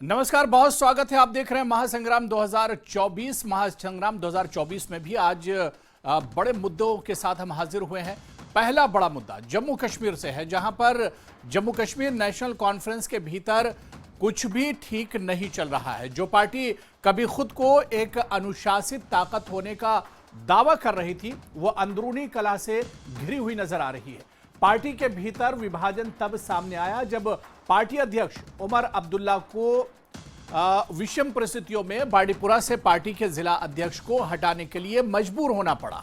नमस्कार, बहुत स्वागत है। आप देख रहे हैं महासंग्राम 2024। महासंग्राम 2024 में भी आज बड़े मुद्दों के साथ हम हाजिर हुए हैं। पहला बड़ा मुद्दा जम्मू कश्मीर से है, जहां पर जम्मू कश्मीर नेशनल कॉन्फ्रेंस के भीतर कुछ भी ठीक नहीं चल रहा है। जो पार्टी कभी खुद को एक अनुशासित ताकत होने का दावा कर रही थी, वो अंदरूनी कलह से घिरी हुई नजर आ रही है। पार्टी के भीतर विभाजन तब सामने आया जब पार्टी अध्यक्ष उमर अब्दुल्ला को विषम परिस्थितियों में बांडीपुरा से पार्टी के जिला अध्यक्ष को हटाने के लिए मजबूर होना पड़ा।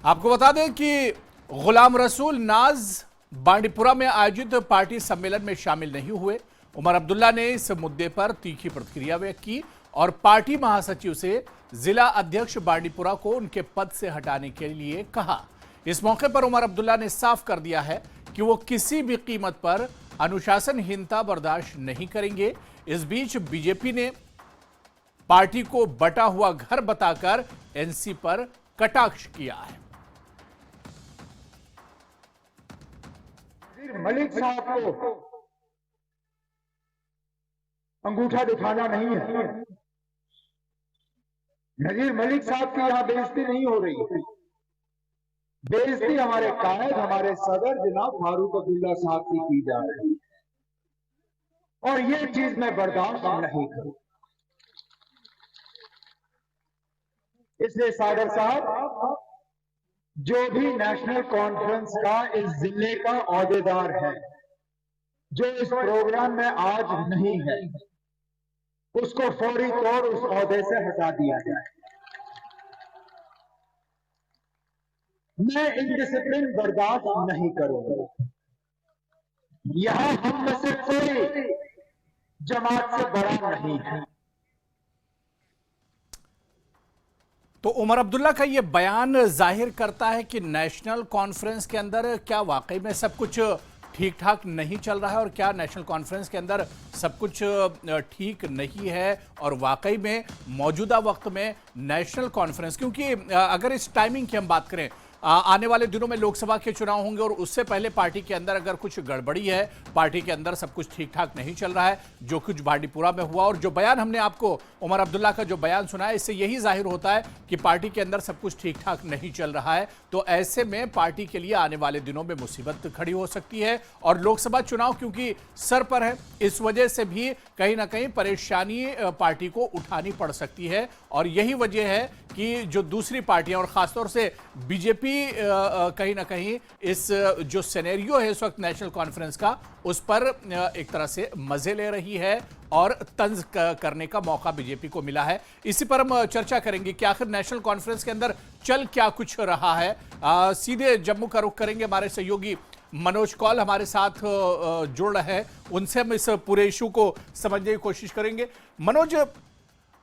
आपको बता दें कि गुलाम रसूल नाज बांडीपुरा में आयोजित पार्टी सम्मेलन में शामिल नहीं हुए। उमर अब्दुल्ला ने इस मुद्दे पर तीखी प्रतिक्रिया व्यक्त की और पार्टी महासचिव से जिला अध्यक्ष बांडीपुरा को उनके पद से हटाने के लिए कहा। इस मौके पर उमर अब्दुल्ला ने साफ कर दिया है कि वो किसी भी कीमत पर अनुशासनहीनता बर्दाश्त नहीं करेंगे। इस बीच बीजेपी ने पार्टी को बटा हुआ घर बताकर एनसी पर कटाक्ष किया है। मलिक साहब को अंगूठा दिखाना नहीं है। नजीर मलिक साहब की यहां बेइज्जती नहीं हो रही है। बेइज्जती हमारे कायद, हमारे सदर जनाब फारूक अब्दुल्ला साहब की जा रही है और ये चीज मैं बर्दाश्त नहीं करूं। इसलिए सागर साहब, जो भी नेशनल कॉन्फ्रेंस का इस जिले का ओहदेदार है, जो इस प्रोग्राम में आज नहीं है, उसको फौरी तौर उस ओहदे से हटा दिया जाए। मैं इनडिसिप्लिन बर्दाश्त नहीं करूंगा। यहां हम में से कोई जमात से बड़ा नहीं है। तो उमर अब्दुल्ला का यह बयान जाहिर करता है कि नेशनल कॉन्फ्रेंस के अंदर क्या वाकई में सब कुछ ठीक ठाक नहीं चल रहा है, और क्या नेशनल कॉन्फ्रेंस के अंदर सब कुछ ठीक नहीं है, और वाकई में मौजूदा वक्त में नेशनल कॉन्फ्रेंस, क्योंकि अगर इस टाइमिंग की हम बात करें, आने वाले दिनों में लोकसभा के चुनाव होंगे और उससे पहले पार्टी के अंदर अगर कुछ गड़बड़ी है, पार्टी के अंदर सब कुछ ठीक ठाक नहीं चल रहा है, जो कुछ बांडीपुरा में हुआ और जो बयान हमने आपको उमर अब्दुल्ला का जो बयान सुना है, इससे यही जाहिर होता है कि पार्टी के अंदर सब कुछ ठीक ठाक नहीं चल रहा है। तो ऐसे में पार्टी के लिए आने वाले दिनों में मुसीबत खड़ी हो सकती है, और लोकसभा चुनाव क्योंकि सर पर है, इस वजह से भी कहीं ना कहीं परेशानी पार्टी को उठानी पड़ सकती है। और यही वजह है कि जो दूसरी पार्टियां और खासतौर से बीजेपी कहीं ना कहीं इस जो सिनेरियो है इस वक्त नेशनल कॉन्फ्रेंस का, उस पर एक तरह से मजे ले रही है और तंज करने का मौका बीजेपी को मिला है। इसी पर हम चर्चा करेंगे कि आखिर नेशनल कॉन्फ्रेंस के अंदर चल क्या कुछ रहा है। सीधे जम्मू का रुख करेंगे। हमारे सहयोगी मनोज कौल हमारे साथ जुड़ रहे हैं, उनसे हम इस पूरे इशू को समझने की कोशिश करेंगे। मनोज,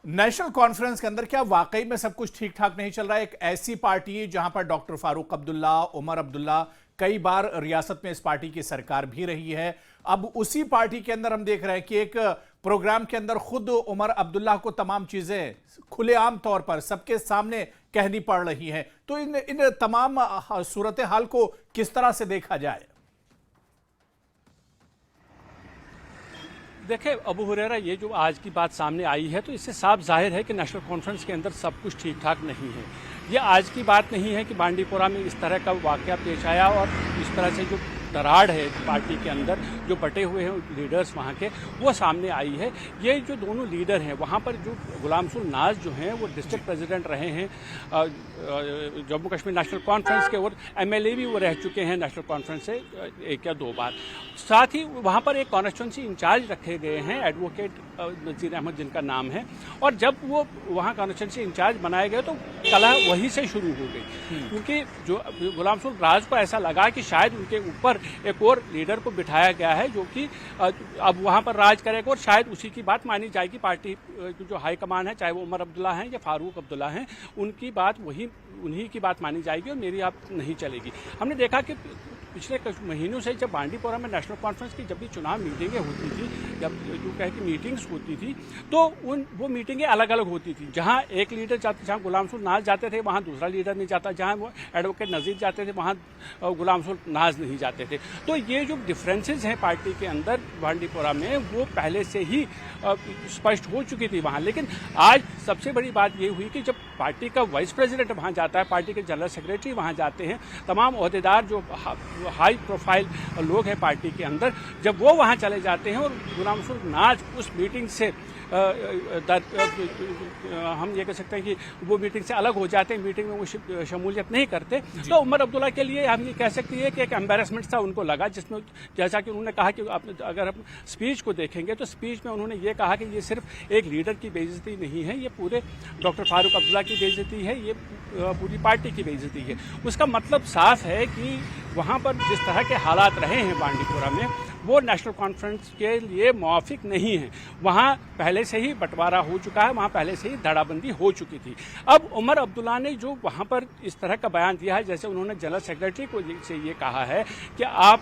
नेशनल कॉन्फ्रेंस के अंदर क्या वाकई में सब कुछ ठीक ठाक नहीं चल रहा है? एक ऐसी पार्टी जहां पर डॉक्टर फारूक अब्दुल्ला, उमर अब्दुल्ला, कई बार रियासत में इस पार्टी की सरकार भी रही है। अब उसी पार्टी के अंदर हम देख रहे हैं कि एक प्रोग्राम के अंदर खुद उमर अब्दुल्ला को तमाम चीजें खुलेआम तौर पर सबके सामने कहनी पड़ रही हैं। तो इन तमाम सूरत हाल को किस तरह से देखा जाए? देखिए अबू हुरैरा, ये जो आज की बात सामने आई है, तो इससे साफ जाहिर है कि नेशनल कॉन्फ्रेंस के अंदर सब कुछ ठीक ठाक नहीं है। ये आज की बात नहीं है कि बांडीपुरा में इस तरह का वाकया पेश आया और इस तरह से जो दराड़ है पार्टी के अंदर, जो बटे हुए हैं लीडर्स वहाँ के, वो सामने आई है। ये जो दोनों लीडर हैं वहाँ पर, जो गुलाम रसूल नाज जो हैं वो डिस्ट्रिक्ट प्रेसिडेंट रहे हैं जम्मू कश्मीर नेशनल कॉन्फ्रेंस के, और एमएलए भी वो रह चुके हैं नेशनल कॉन्फ्रेंस से 1 या 2 बार। साथ ही वहाँ पर एक कॉन्स्टिट्यूंसी इंचार्ज रखे गए हैं, एडवोकेट नज़ीर अहमद जिनका नाम है, और जब वो वहाँ कॉन्स्टिट्यूंसी इंचार्ज बनाए गए तो कलह वहीं से शुरू हो गई, क्योंकि जो गुलाम रसूल नाज को ऐसा लगा कि शायद उनके ऊपर एक और लीडर को बिठाया गया है जो कि अब वहाँ पर राज करेगा, और शायद उसी की बात मानी जाएगी। पार्टी की जो हाईकमान है, चाहे वो उमर अब्दुल्ला हैं या फारूक अब्दुल्ला हैं, उनकी बात उन्हीं की बात मानी जाएगी और मेरी बात नहीं चलेगी। हमने देखा कि पिछले कुछ महीनों से जब बांडीपुरा में नेशनल कॉन्फ्रेंस की जब भी चुनाव मीटिंगें होती थी, या जो कहे कि मीटिंग्स होती थी, तो वो मीटिंगें अलग अलग होती थी। जहाँ एक लीडर जाते, जहाँ गुलाम रसूल नाज जाते थे वहाँ दूसरा लीडर नहीं जाता, जहाँ वो एडवोकेट नज़ीर जाते थे वहाँ गुलाम रसूल नाज नहीं जाते थे। तो ये जो डिफरेंसेस हैं पार्टी के अंदर बांडीपोरा में, वो पहले से ही स्पष्ट हो चुकी थी वहाँ। लेकिन आज सबसे बड़ी बात ये हुई कि जब पार्टी का वाइस प्रेसिडेंट वहाँ जाता है, पार्टी के जनरल सेक्रेटरी वहाँ जाते हैं, तमाम ओहदेदार जो हाई प्रोफाइल लोग हैं पार्टी के अंदर, जब वो वहाँ चले जाते हैं और गुलाम रसूल नाज उस मीटिंग से हम ये कह सकते हैं कि वो मीटिंग से अलग हो जाते हैं, मीटिंग में वो शमूलियत नहीं करते, तो उमर अब्दुल्ला के लिए हम ये कह सकते हैं कि एक एम्बेरसमेंट सा उनको लगा, जिसमें जैसा कि उन्होंने कहा कि अगर हम स्पीच को देखेंगे तो स्पीच में उन्होंने ये कहा कि ये सिर्फ एक लीडर की बेइज्जती नहीं है, ये पूरे डॉक्टर फारूक अब्दुल्ला की बेइज्जती है, ये पूरी पार्टी की बेइज्जती है। उसका मतलब साफ है कि वहाँ पर जिस तरह के हालात रहे हैं बांडीपोरा में, वो नेशनल कॉन्फ्रेंस के लिए मुआफिक नहीं है। वहाँ पहले से ही बंटवारा हो चुका है, वहाँ पहले से ही धड़ाबंदी हो चुकी थी। अब उमर अब्दुल्ला ने जो वहाँ पर इस तरह का बयान दिया है, जैसे उन्होंने जनरल सेक्रेटरी को से ये कहा है कि आप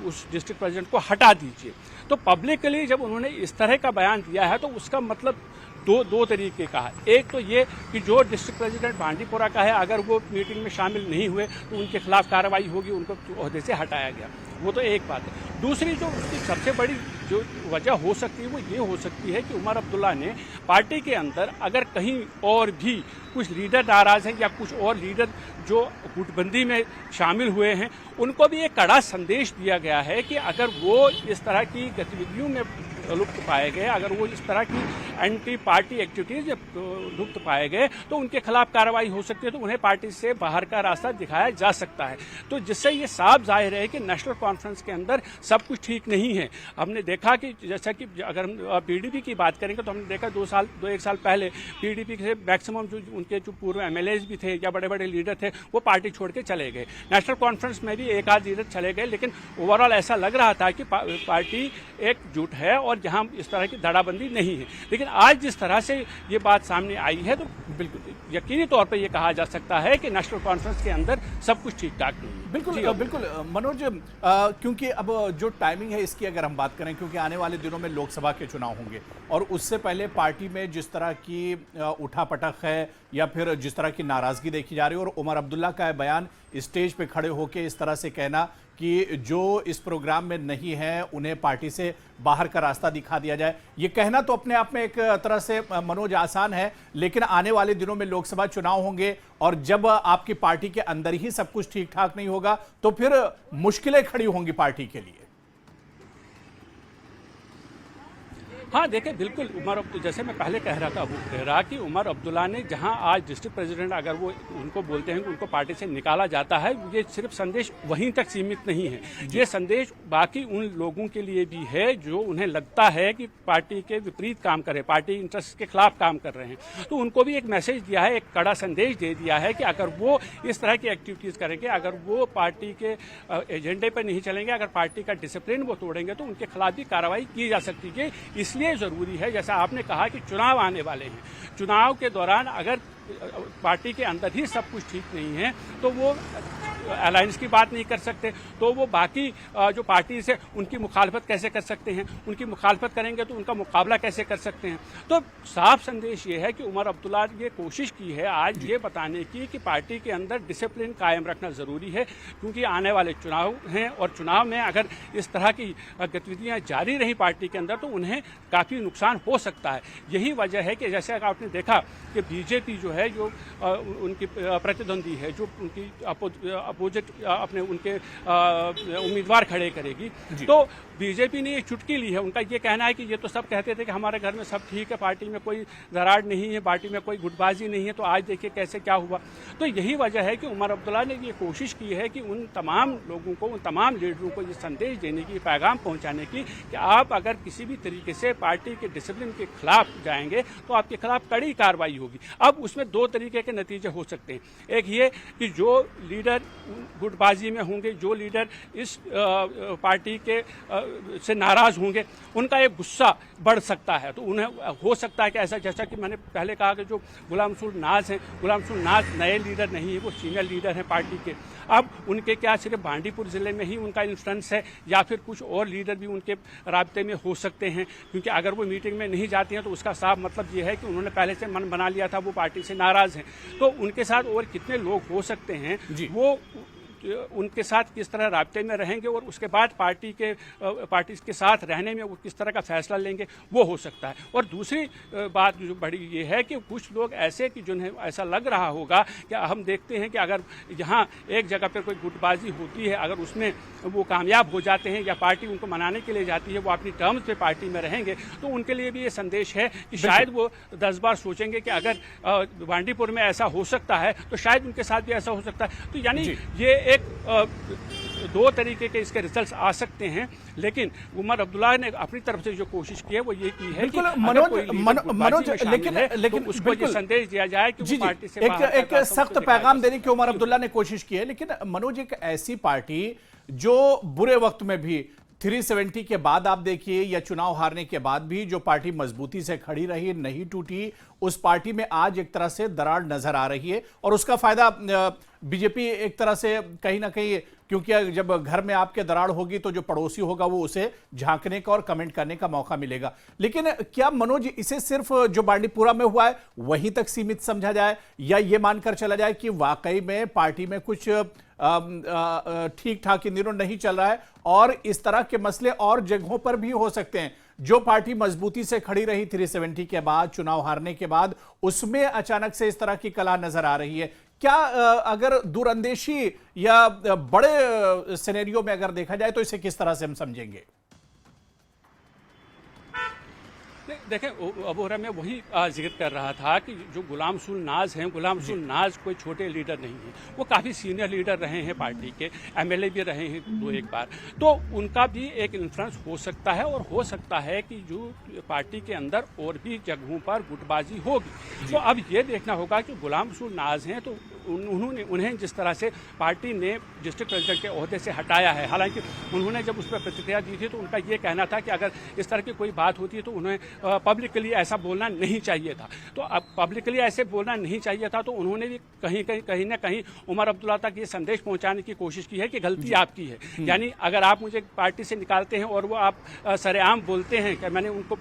उस डिस्ट्रिक्ट प्रेसिडेंट को हटा दीजिए, तो पब्लिकली जब उन्होंने इस तरह का बयान दिया है तो उसका मतलब दो तरीके का है। एक तो ये कि जो डिस्ट्रिक्ट प्रेसिडेंट बांडीपोरा का है, अगर वो मीटिंग में शामिल नहीं हुए तो उनके खिलाफ कार्रवाई होगी, उनको ओहदे से हटाया गया, वो तो एक बात है। दूसरी जो उसकी सबसे बड़ी जो वजह हो सकती है वो ये हो सकती है कि उमर अब्दुल्ला ने पार्टी के अंदर अगर कहीं और भी कुछ लीडर नाराज़ हैं या कुछ और लीडर जो गुटबंदी में शामिल हुए हैं, उनको भी एक कड़ा संदेश दिया गया है कि अगर वो इस तरह की गतिविधियों में लुप्त पाए गए, अगर वो इस तरह की एंटी पार्टी एक्टिविटीज लुप्त पाए गए तो उनके खिलाफ कार्रवाई हो सकती है, तो उन्हें पार्टी से बाहर का रास्ता दिखाया जा सकता है। तो जिससे ये साफ जाहिर है कि नेशनल कॉन्फ्रेंस के अंदर सब कुछ ठीक नहीं है। हमने देखा कि जैसा कि अगर हम पीडीपी की बात करेंगे तो हमने देखा 1 साल पहले पीडीपी के मैक्सिमम जो उनके जो पूर्व एमएलएज भी थे या बड़े बड़े लीडर थे, वो पार्टी छोड़ के चले गए। नेशनल कॉन्फ्रेंस में भी एक आध लीडर चले गए, लेकिन ओवरऑल ऐसा लग रहा था कि पार्टी एकजुट है और जहां इस तरह की धड़ाबंदी नहीं है। लेकिन आज जिस तरह से ये बात सामने आई है तो बिल्कुल यकीनी तौर पर यह कहा जा सकता है कि नेशनल कॉन्फ्रेंस के अंदर सब कुछ ठीक ठाक नहीं है। बिल्कुल मनोज, क्योंकि अब जो टाइमिंग है इसकी अगर हम बात करें, क्योंकि आने वाले दिनों में लोकसभा के चुनाव होंगे और उससे पहले पार्टी में जिस तरह की उठापटक है या फिर जिस तरह की नाराजगी देखी जा रही है, और उमर अब्दुल्ला का बयान स्टेज पे खड़े होकर इस तरह से कहना कि जो इस प्रोग्राम में नहीं है उन्हें पार्टी से बाहर का रास्ता दिखा दिया जाए, ये कहना तो अपने आप में एक तरह से मनोज आसान है, लेकिन आने वाले दिनों में लोकसभा चुनाव होंगे और जब आपकी पार्टी के अंदर ही सब कुछ ठीक ठाक नहीं होगा तो फिर मुश्किलें खड़ी होंगी पार्टी के लिए। हाँ देखिए, बिल्कुल जैसे मैं पहले कह रहा कि उमर अब्दुल्ला ने जहां आज डिस्ट्रिक्ट प्रेसिडेंट अगर वो उनको बोलते हैं कि उनको पार्टी से निकाला जाता है, ये सिर्फ संदेश वहीं तक सीमित नहीं है, ये संदेश बाकी उन लोगों के लिए भी है जो उन्हें लगता है कि पार्टी के विपरीत काम कर रहे हैं, पार्टी इंटरेस्ट के खिलाफ काम कर रहे हैं। तो उनको भी एक मैसेज दिया है, एक कड़ा संदेश दे दिया है कि अगर वो इस तरह की एक्टिविटीज़ करेंगे, अगर वो पार्टी के एजेंडे पर नहीं चलेंगे, अगर पार्टी का डिसिप्लिन वो तोड़ेंगे तो उनके खिलाफ भी कार्रवाई की जा सकती है। इसलिए जरूरी है, जैसा आपने कहा कि चुनाव आने वाले हैं, चुनाव के दौरान अगर पार्टी के अंदर ही सब कुछ ठीक नहीं है तो वो अलायंस की बात नहीं कर सकते, तो वो बाकी जो पार्टी से उनकी मुखालफत कैसे कर सकते हैं, उनकी मुखालफत करेंगे तो उनका मुकाबला कैसे कर सकते हैं। तो साफ संदेश ये है कि उमर अब्दुल्ला ने कोशिश की है आज ये बताने की कि पार्टी के अंदर डिसिप्लिन कायम रखना ज़रूरी है, क्योंकि आने वाले चुनाव हैं और चुनाव में अगर इस तरह की गतिविधियाँ जारी रही पार्टी के अंदर तो उन्हें काफ़ी नुकसान हो सकता है। यही वजह है कि जैसे आपने देखा कि बीजेपी जो है, जो उनकी प्रतिद्वंदी है, जो उनकी अपोजिट अपने उनके उम्मीदवार खड़े करेगी, तो बीजेपी ने ये चुटकी ली है। उनका ये कहना है कि ये तो सब कहते थे कि हमारे घर में सब ठीक है, पार्टी में कोई दरार नहीं है, पार्टी में कोई गुटबाजी नहीं है, तो आज देखिए कैसे क्या हुआ। तो यही वजह है कि उमर अब्दुल्ला ने ये कोशिश की है कि उन तमाम लोगों को, उन तमाम लीडरों को ये संदेश देने की, पैगाम पहुंचाने की कि आप अगर किसी भी तरीके से पार्टी के डिसिप्लिन के खिलाफ जाएंगे तो आपके खिलाफ कड़ी कार्रवाई होगी। अब उसमें दो तरीके के नतीजे हो सकते हैं। एक ये कि जो लीडर गुटबाजी में होंगे, जो लीडर इस पार्टी के से नाराज़ होंगे, उनका एक गुस्सा बढ़ सकता है। तो उन्हें हो सकता है कि ऐसा, जैसा कि मैंने पहले कहा कि जो गुलाम रसूल नाज हैं, गुलाम रसूल नाज नए लीडर नहीं है, वो सीनियर लीडर हैं पार्टी के। अब उनके क्या सिर्फ बांडीपुर ज़िले में ही उनका इन्फ्लुएंस है या फिर कुछ और लीडर भी उनके राब्ते में हो सकते हैं? क्योंकि अगर वो मीटिंग में नहीं जाती हैं तो उसका साफ मतलब ये है कि उन्होंने पहले से मन बना लिया था, वो पार्टी से नाराज़ हैं। तो उनके साथ और कितने लोग हो सकते हैं, वो उनके साथ किस तरह राब्ते में रहेंगे और उसके बाद पार्टी के साथ रहने में वो किस तरह का फैसला लेंगे, वो हो सकता है। और दूसरी बात जो बड़ी ये है कि कुछ लोग ऐसे कि जिन्हें ऐसा लग रहा होगा कि हम देखते हैं कि अगर यहाँ एक जगह पर कोई गुटबाजी होती है, अगर उसमें वो कामयाब हो जाते हैं या पार्टी उनको मनाने के लिए जाती है, वो अपनी टर्म्स पे पार्टी में रहेंगे, तो उनके लिए भी ये संदेश है कि शायद वो 10 बार सोचेंगे कि अगर बांडीपुर में ऐसा हो सकता है तो शायद उनके साथ भी ऐसा हो सकता है। तो यानी ये एक दो तरीके के इसके रिजल्ट्स आ सकते हैं, लेकिन उमर अब्दुल्ला ने अपनी तरफ से जो कोशिश की है वो ये की है कि मनोज, लेकिन उसको ये संदेश दिया जाए कि वो पार्टी से एक सख्त पैगाम देने की उमर अब्दुल्ला ने कोशिश की है। लेकिन मनोज, एक ऐसी पार्टी जो बुरे वक्त में भी 370 के बाद आप देखिए या चुनाव हारने के बाद भी जो पार्टी मजबूती से खड़ी रही, नहीं टूटी, उस पार्टी में आज एक तरह से दरार नजर आ रही है और उसका फायदा बीजेपी एक तरह से कहीं ना कहीं, क्योंकि जब घर में आपके दरार होगी तो जो पड़ोसी होगा वो उसे झांकने का और कमेंट करने का मौका मिलेगा। लेकिन क्या मनोज, इसे सिर्फ जो बांडीपुरा में हुआ है वहीं तक सीमित समझा जाए या ये मानकर चला जाए कि वाकई में पार्टी में कुछ ठीक ठाक इंदिनों नहीं चल रहा है और इस तरह के मसले और जगहों पर भी हो सकते हैं? जो पार्टी मजबूती से खड़ी रही 370 के बाद, चुनाव हारने के बाद, उसमें अचानक से इस तरह की कला नजर आ रही है। क्या अगर दूरअंदेशी या बड़े सिनेरियो में अगर देखा जाए तो इसे किस तरह से हम समझेंगे? देखें, अबोहरा में वही जिक्र कर रहा था कि जो गुलाम रसूल नाज हैं, गुलाम रसूल नाज कोई छोटे लीडर नहीं है, वो काफ़ी सीनियर लीडर रहे हैं पार्टी के, एमएलए भी रहे हैं 2-1 बार। तो उनका भी एक इन्फ्लुएंस हो सकता है और हो सकता है कि जो पार्टी के अंदर और भी जगहों पर गुटबाजी होगी। तो अब ये देखना होगा कि गुलाम रसूल नाज हैं तो उन्हें जिस तरह से पार्टी ने डिस्ट्रिक्ट प्रेसिडेंट के ओहदे से हटाया है, हालांकि उन्होंने जब उस पर प्रतिक्रिया दी थी तो उनका ये कहना था कि अगर इस तरह की कोई बात होती है तो उन्हें पब्लिकली ऐसा बोलना नहीं चाहिए था। तो अब पब्लिकली ऐसे बोलना नहीं चाहिए था तो उन्होंने भी कहीं ना कहीं उमर अब्दुल्ला तक ये संदेश पहुंचाने की कोशिश की है कि गलती आपकी है। यानी अगर आप मुझे पार्टी से निकालते हैं और वो आप सरेआम बोलते हैं कि मैंने उनको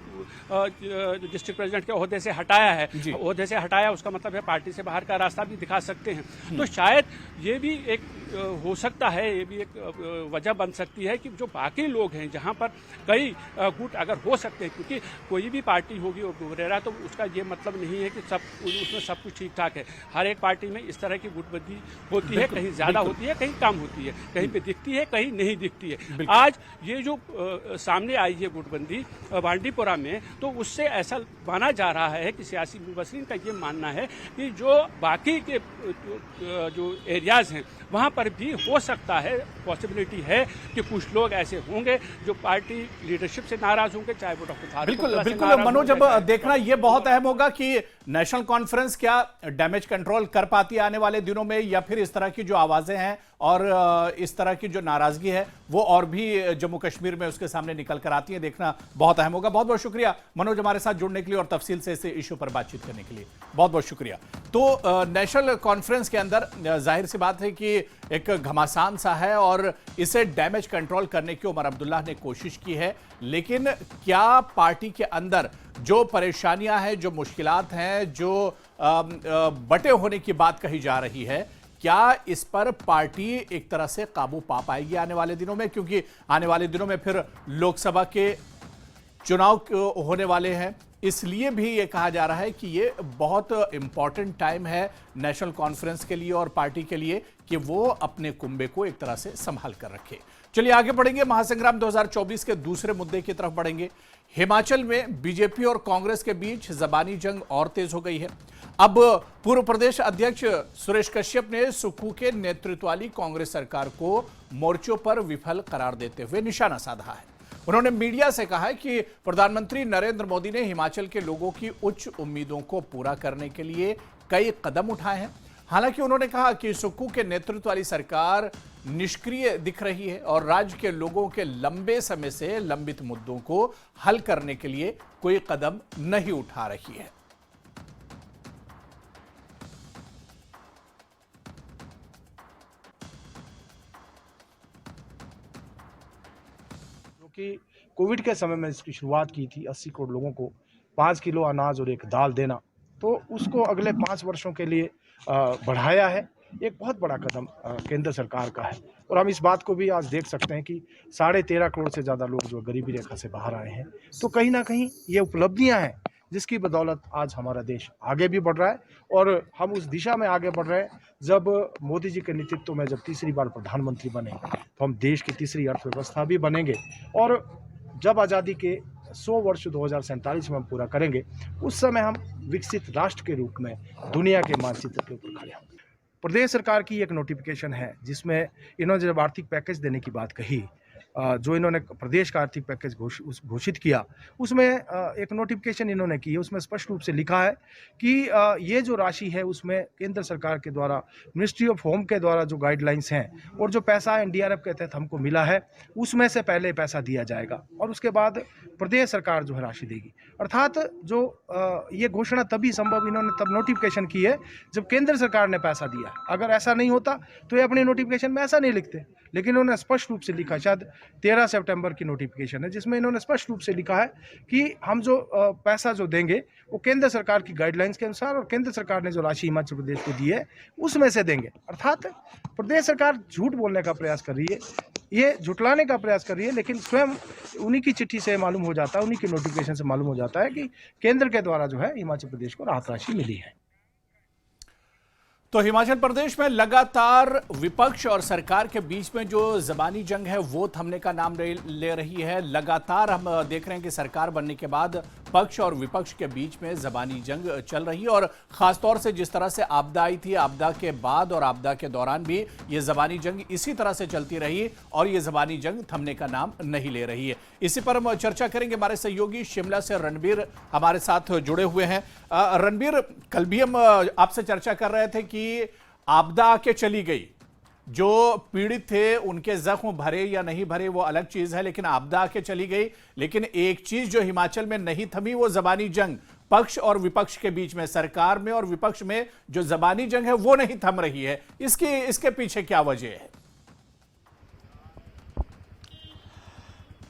डिस्ट्रिक्ट प्रेसिडेंट के ओहदे से हटाया है, ओहदे से हटाया उसका मतलब है पार्टी से बाहर का रास्ता भी दिखा सकते हैं। तो शायद ये भी एक हो सकता है, ये भी एक वजह बन सकती है कि जो बाकी लोग हैं जहां पर कई गुट अगर हो सकते हैं, क्योंकि कोई भी पार्टी होगी और गुबरेरा तो उसका ये मतलब नहीं है कि उसमें सब कुछ ठीक ठाक है। हर एक पार्टी में इस तरह की गुटबंदी होती है, कहीं ज़्यादा होती है, कहीं कम होती है, कहीं पे दिखती है, कहीं नहीं दिखती है। आज ये जो सामने आई है गुटबंदी बांडीपुरा में, तो उससे ऐसा माना जा रहा है कि सियासी मुबसरीन का ये मानना है कि जो बाकी के जो एरियाज़ हैं वहाँ पर भी हो सकता है, पॉसिबिलिटी है कि कुछ लोग ऐसे होंगे जो पार्टी लीडरशिप से नाराज होंगे, चाहे वो डॉक्टर फारूक बिल्कुल मनोज, अब देखना ये बहुत अहम होगा कि नेशनल कॉन्फ्रेंस क्या डैमेज कंट्रोल कर पाती है आने वाले दिनों में, या फिर इस तरह की जो आवाजें हैं और इस तरह की जो नाराजगी है वो और भी जम्मू कश्मीर में उसके सामने निकल कर आती है। देखना बहुत अहम होगा। बहुत बहुत शुक्रिया मनोज हमारे साथ जुड़ने के लिए और तफसील से इस इशू पर बातचीत करने के लिए बहुत बहुत शुक्रिया। तो नेशनल कॉन्फ्रेंस के अंदर जाहिर सी बात है कि एक घमासान सा है और इसे डैमेज कंट्रोल करने की उमर अब्दुल्ला ने कोशिश की है, लेकिन क्या पार्टी के अंदर जो परेशानियां हैं, जो मुश्किलात हैं, जो बटे होने की बात कही जा रही है, क्या इस पर पार्टी एक तरह से काबू पा पाएगी आने वाले दिनों में? क्योंकि आने वाले दिनों में फिर लोकसभा के चुनाव होने वाले हैं, इसलिए भी ये कहा जा रहा है कि ये बहुत इंपॉर्टेंट टाइम है नेशनल कॉन्फ्रेंस के लिए और पार्टी के लिए कि वो अपने कुंबे को एक तरह से संभाल कर रखे। चलिए आगे बढ़ेंगे, महासंग्राम 2024 के दूसरे मुद्दे की तरफ बढ़ेंगे। हिमाचल में बीजेपी और कांग्रेस के बीच जबानी जंग और तेज हो गई है। अब पूर्व प्रदेश अध्यक्ष सुरेश कश्यप ने सुक्खू के नेतृत्व वाली कांग्रेस सरकार को मोर्चों पर विफल करार देते हुए निशाना साधा है। उन्होंने मीडिया से कहा है कि प्रधानमंत्री नरेंद्र मोदी ने हिमाचल के लोगों की उच्च उम्मीदों को पूरा करने के लिए कई कदम उठाए हैं। हालांकि उन्होंने कहा कि सुक्खू के नेतृत्व वाली सरकार निष्क्रिय दिख रही है और राज्य के लोगों के लंबे समय से लंबित मुद्दों को हल करने के लिए कोई कदम नहीं उठा रही है। कि कोविड के समय में इसकी शुरुआत की थी, 80 करोड़ लोगों को 5 किलो अनाज और एक दाल देना, तो उसको अगले 5 वर्षों के लिए बढ़ाया है। एक बहुत बड़ा कदम केंद्र सरकार का है और हम इस बात को भी आज देख सकते हैं कि 13.5 करोड़ से ज़्यादा लोग जो गरीबी रेखा से बाहर आए हैं। तो कहीं ना कहीं ये उपलब्धियां हैं जिसकी बदौलत आज हमारा देश आगे भी बढ़ रहा है और हम उस दिशा में आगे बढ़ रहे हैं। जब मोदी जी के नेतृत्व में जब तीसरी बार प्रधानमंत्री बने तो हम देश की तीसरी अर्थव्यवस्था भी बनेंगे और जब आज़ादी के 100 वर्ष 2047 में हम पूरा करेंगे, उस समय हम विकसित राष्ट्र के रूप में दुनिया के मानचित्र के ऊपर खड़े होंगे। प्रदेश सरकार की एक नोटिफिकेशन है जिसमें इन्होंने जब आर्थिक पैकेज देने की बात कही, जो इन्होंने प्रदेश का आर्थिक पैकेज घोषित किया, उसमें एक नोटिफिकेशन इन्होंने की है। उसमें स्पष्ट रूप से लिखा है कि ये जो राशि है उसमें केंद्र सरकार के द्वारा मिनिस्ट्री ऑफ होम के द्वारा जो गाइडलाइंस हैं और जो पैसा एनडीआरएफ के तहत हमको मिला है उसमें से पहले पैसा दिया जाएगा और उसके बाद प्रदेश सरकार जो है राशि देगी। अर्थात जो ये घोषणा तभी संभव इन्होंने तब नोटिफिकेशन की है जब केंद्र सरकार ने पैसा दिया है। अगर ऐसा नहीं होता तो ये अपने नोटिफिकेशन में ऐसा नहीं लिखते, लेकिन इन्होंने स्पष्ट रूप से लिखा, शायद 13 सितंबर की नोटिफिकेशन है जिसमें इन्होंने स्पष्ट रूप से लिखा है कि हम जो पैसा जो देंगे वो केंद्र सरकार की गाइडलाइंस के अनुसार और केंद्र सरकार ने जो राशि हिमाचल प्रदेश को दी है उसमें से देंगे। अर्थात प्रदेश सरकार झूठ बोलने का प्रयास कर रही है, ये झुटलाने का प्रयास कर रही है, लेकिन स्वयं उन्हीं की चिट्ठी से मालूम हो जाता है, उन्हीं की नोटिफिकेशन से मालूम हो जाता है कि केंद्र के द्वारा जो है हिमाचल प्रदेश को राहत राशि मिली है। तो हिमाचल प्रदेश में लगातार विपक्ष और सरकार के बीच में जो जबानी जंग है वो थमने का नाम ले रही है। लगातार हम देख रहे हैं कि सरकार बनने के बाद पक्ष और विपक्ष के बीच में जबानी जंग चल रही है और खासतौर से जिस तरह से आपदा आई थी, आपदा के बाद और आपदा के दौरान भी ये जबानी जंग इसी तरह से चलती रही और ये जबानी जंग थमने का नाम नहीं ले रही है। इसी पर हम चर्चा करेंगे। हमारे सहयोगी शिमला से रणबीर हमारे साथ जुड़े हुए हैं। रणबीर, कल भी हम आपसे चर्चा कर रहे थे कि आपदा आके चली गई, जो पीड़ित थे उनके जख्म भरे या नहीं भरे वो अलग चीज है, लेकिन आपदा आके चली गई। लेकिन एक चीज जो हिमाचल में नहीं थमी वो जबानी जंग पक्ष और विपक्ष के बीच में, सरकार में और विपक्ष में जो जबानी जंग है वो नहीं थम रही है। इसके पीछे क्या वजह है?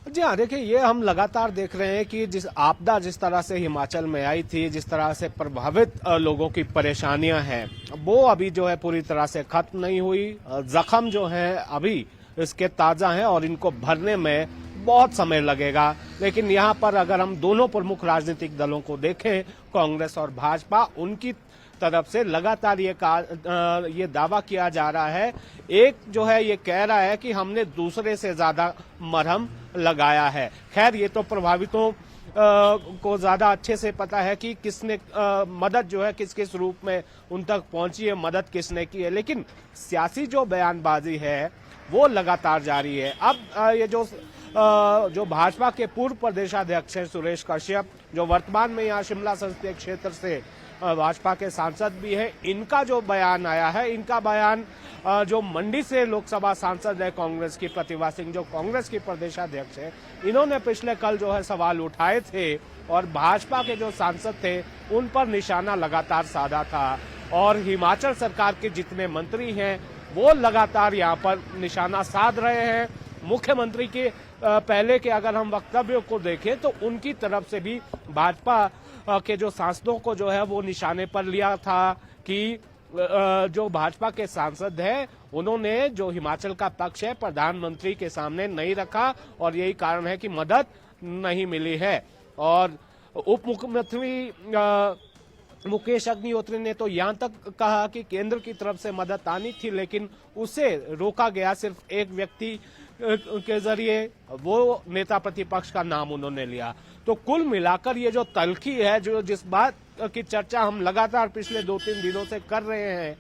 जी हाँ, देखिए, ये हम लगातार देख रहे हैं कि जिस आपदा जिस तरह से हिमाचल में आई थी, जिस तरह से प्रभावित लोगों की परेशानियां हैं, वो अभी जो है पूरी तरह से खत्म नहीं हुई। जख्म जो है अभी इसके ताजा हैं और इनको भरने में बहुत समय लगेगा। लेकिन यहाँ पर अगर हम दोनों प्रमुख राजनीतिक दलों को देखें, कांग्रेस और भाजपा, उनकी तरफ से लगातार ये दावा किया जा रहा है। एक जो है ये कह रहा है कि हमने दूसरे से ज्यादा मरहम लगाया है। खैर, ये तो प्रभावितों को ज्यादा अच्छे से पता है कि किसने मदद जो है किस किस रूप में उन तक पहुंची है, मदद किसने की है। लेकिन सियासी जो बयानबाजी है वो लगातार जारी है। अब ये जो भाजपा के पूर्व प्रदेशाध्यक्ष हैं सुरेश कश्यप, जो वर्तमान में यहाँ शिमला संसदीय क्षेत्र से भाजपा के सांसद भी हैं, इनका जो बयान आया है, इनका बयान जो मंडी से लोकसभा सांसद है कांग्रेस की प्रतिभा सिंह, जो कांग्रेस की प्रदेशाध्यक्ष है, इन्होंने पिछले कल जो है सवाल उठाए थे और भाजपा के जो सांसद थे उन पर निशाना लगातार साधा था। और हिमाचल सरकार के जितने मंत्री हैं वो लगातार यहाँ पर निशाना साध रहे हैं। मुख्यमंत्री के पहले के अगर हम वक्तव्यों को देखें तो उनकी तरफ से भी भाजपा के जो सांसदों को जो है वो निशाने पर लिया था कि जो भाजपा के सांसद हैं उन्होंने जो हिमाचल का पक्ष है प्रधानमंत्री के सामने नहीं रखा और यही कारण है कि मदद नहीं मिली है। और उप मुख्यमंत्री मुकेश अग्निहोत्री ने तो यहाँ तक कहा कि केंद्र की तरफ से मदद आनी थी, लेकिन उसे रोका गया सिर्फ एक व्यक्ति के जरिए, वो नेता प्रतिपक्ष का नाम उन्होंने लिया। तो कुल मिलाकर ये जो तल्खी है, जो जिस बात की चर्चा हम लगातार पिछले 2-3 दिनों से कर रहे हैं,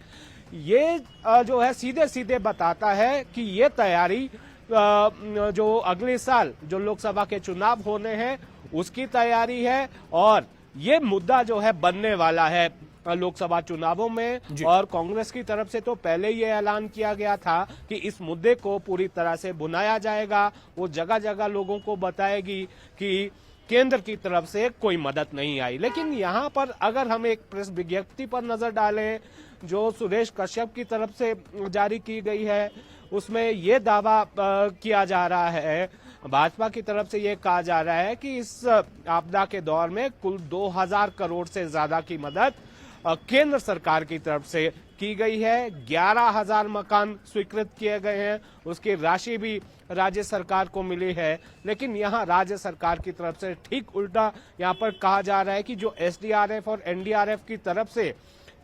ये जो है सीधे सीधे बताता है कि ये तैयारी जो अगले साल जो लोकसभा के चुनाव होने हैं उसकी तैयारी है और ये मुद्दा जो है बनने वाला है लोकसभा चुनावों में, जी। और कांग्रेस की तरफ से तो पहले ये ऐलान किया गया था कि इस मुद्दे को पूरी तरह से भुनाया जाएगा। वो जगह जगह लोगों को बताएगी कि केंद्र की तरफ से कोई मदद नहीं आई। लेकिन यहाँ पर अगर हम एक प्रेस विज्ञप्ति पर नजर डालें जो सुरेश कश्यप की तरफ से जारी की गई है, उसमें ये दावा किया जा रहा है, भाजपा की तरफ से ये कहा जा रहा है कि इस आपदा के दौर में कुल 2000 करोड़ से ज्यादा की मदद केंद्र सरकार की तरफ से की गई है। 11,000 मकान स्वीकृत किए गए हैं, उसकी राशि भी राज्य सरकार को मिली है। लेकिन यहाँ राज्य सरकार की तरफ से ठीक उल्टा यहाँ पर कहा जा रहा है कि जो एसडीआरएफ और एनडीआरएफ की तरफ से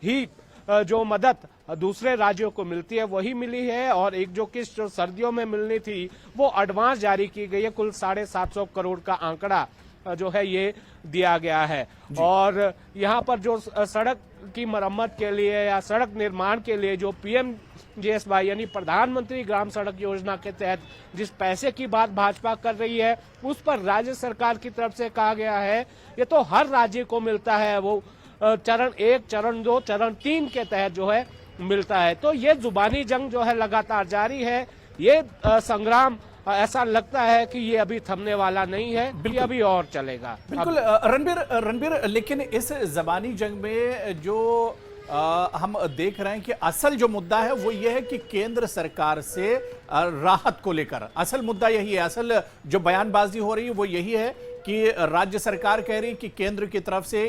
ही जो मदद दूसरे राज्यों को मिलती है वही मिली है, और एक जो किस्त जो सर्दियों में मिलनी थी वो एडवांस जारी की गई है। कुल 750 करोड़ का आंकड़ा जो है ये दिया गया है। और यहाँ पर जो सड़क की मरम्मत के लिए या सड़क निर्माण के लिए जो PMGSY यानी प्रधानमंत्री ग्राम सड़क योजना के तहत जिस पैसे की बात भाजपा कर रही है, उस पर राज्य सरकार की तरफ से कहा गया है ये तो हर राज्य को मिलता है, वो चरण 1, चरण 2, चरण 3 के तहत जो है मिलता है। तो ये जुबानी जंग जो है लगातार जारी है। ये संग्राम ऐसा लगता है कि ये अभी थमने वाला नहीं है, ये अभी और चलेगा। बिल्कुल रणबीर, लेकिन इस जबानी जंग में जो हम देख रहे हैं कि असल जो मुद्दा है वो ये है कि केंद्र सरकार से राहत को लेकर असल मुद्दा यही है। असल जो बयानबाजी हो रही है वो यही है कि राज्य सरकार कह रही कि केंद्र की तरफ से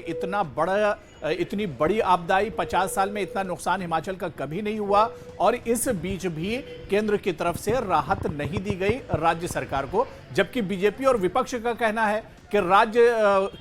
इतनी बड़ी आपदाई 50 साल में इतना नुकसान हिमाचल का कभी नहीं हुआ, और इस बीच भी केंद्र की तरफ से राहत नहीं दी गई राज्य सरकार को। जबकि बीजेपी और विपक्ष का कहना है कि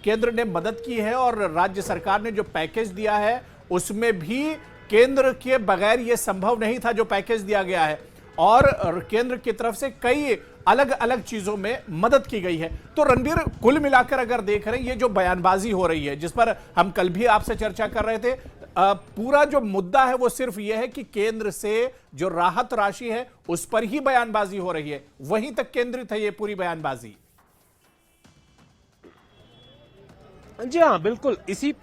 केंद्र ने मदद की है और राज्य सरकार ने जो पैकेज दिया है उसमें भी केंद्र के बगैर यह संभव नहीं था जो पैकेज दिया गया है, और केंद्र की तरफ से कई अलग अलग चीजों में मदद की गई है। तो रणबीर, कुल मिलाकर अगर देख रहे हैं ये जो बयानबाजी हो रही है जिस पर हम कल भी आपसे चर्चा कर रहे थे, पूरा जो मुद्दा है वो सिर्फ यह है कि केंद्र से जो राहत राशि है उस पर ही बयानबाजी हो रही है, वहीं तक केंद्रित है ये पूरी बयानबाजी। जी हाँ, बिल्कुल इसी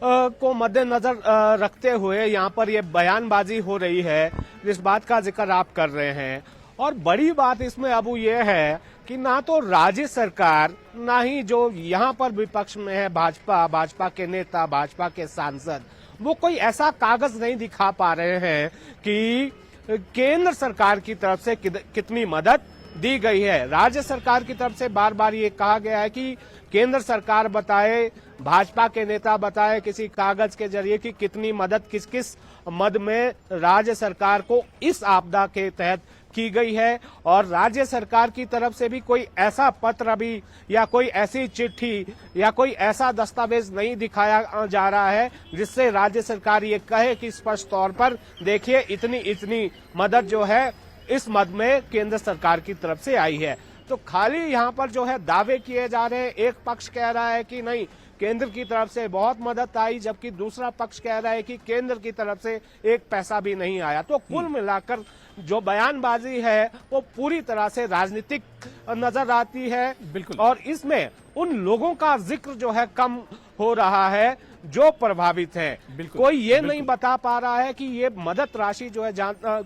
को मद्देनजर रखते हुए यहाँ पर ये बयानबाजी हो रही है जिस बात का जिक्र आप कर रहे हैं। और बड़ी बात इसमें अब ये है कि ना तो राज्य सरकार ना ही जो यहाँ पर विपक्ष में है भाजपा के नेता, भाजपा के सांसद, वो कोई ऐसा कागज नहीं दिखा पा रहे हैं कि केंद्र सरकार की तरफ से कितनी मदद दी गई है। राज्य सरकार की तरफ से बार बार ये कहा गया है कि केंद्र सरकार बताए, भाजपा के नेता बताए किसी कागज के जरिए कि कितनी मदद किस किस मद में राज्य सरकार को इस आपदा के तहत की गई है। और राज्य सरकार की तरफ से भी कोई ऐसा पत्र अभी या कोई ऐसी चिट्ठी या कोई ऐसा दस्तावेज नहीं दिखाया जा रहा है जिससे राज्य सरकार ये कहे कि स्पष्ट तौर पर देखिए इतनी मदद जो है इस मद में केंद्र सरकार की तरफ से आई है। तो खाली यहाँ पर जो है दावे किए जा रहे हैं। एक पक्ष कह रहा है कि नहीं केंद्र की तरफ से बहुत मदद आई, जबकि दूसरा पक्ष कह रहा है कि केंद्र की तरफ से एक पैसा भी नहीं आया। तो कुल मिलाकर जो बयानबाजी है वो पूरी तरह से राजनीतिक नजर आती है। बिल्कुल। और इसमें उन लोगों का जिक्र जो है कम हो रहा है जो प्रभावित है। कोई ये नहीं बता पा रहा है कि ये मदद राशि जो है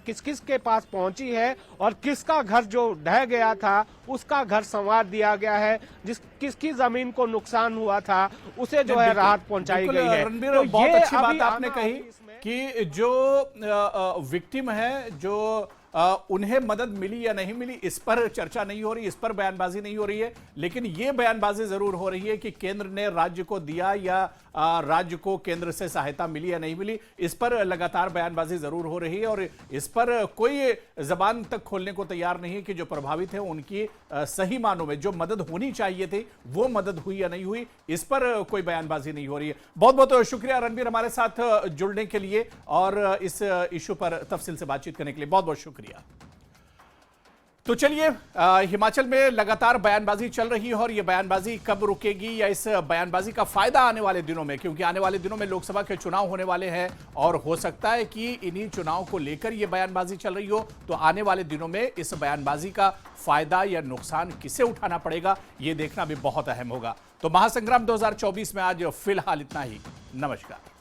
किस किस के पास पहुंची है और किसका घर जो ढह गया था उसका घर संवार दिया गया है, किसकी जमीन को नुकसान हुआ था उसे जो है राहत पहुंचाई गई है। रणबीर, तो बहुत अच्छी बात आपने कही कि जो विक्टिम है, जो उन्हें मदद मिली या नहीं मिली इस पर चर्चा नहीं हो रही, इस पर बयानबाजी नहीं हो रही है। लेकिन यह बयानबाजी जरूर हो रही है कि केंद्र ने राज्य को दिया या राज्य को केंद्र से सहायता मिली या नहीं मिली, इस पर लगातार बयानबाजी जरूर हो रही है। और इस पर कोई जबान तक खोलने को तैयार नहीं है कि जो प्रभावित है उनकी सही मानों में जो मदद होनी चाहिए थी वो मदद हुई या नहीं हुई, इस पर कोई बयानबाजी नहीं हो रही है। बहुत बहुत शुक्रिया रणबीर हमारे साथ जुड़ने के लिए और इस इशू पर तफसील से बातचीत करने के लिए बहुत बहुत शुक्रिया। तो चलिए, हिमाचल में लगातार बयानबाजी चल रही है और यह बयानबाजी कब रुकेगी या इस बयानबाजी का फायदा आने वाले दिनों में, क्योंकि आने वाले दिनों में लोकसभा के चुनाव होने वाले हैं और हो सकता है कि इन्हीं चुनाव को लेकर यह बयानबाजी चल रही हो। तो आने वाले दिनों में इस बयानबाजी का फायदा या नुकसान किसे उठाना पड़ेगा यह देखना भी बहुत अहम होगा। तो महासंग्राम 2024 में आज फिलहाल इतना ही। नमस्कार।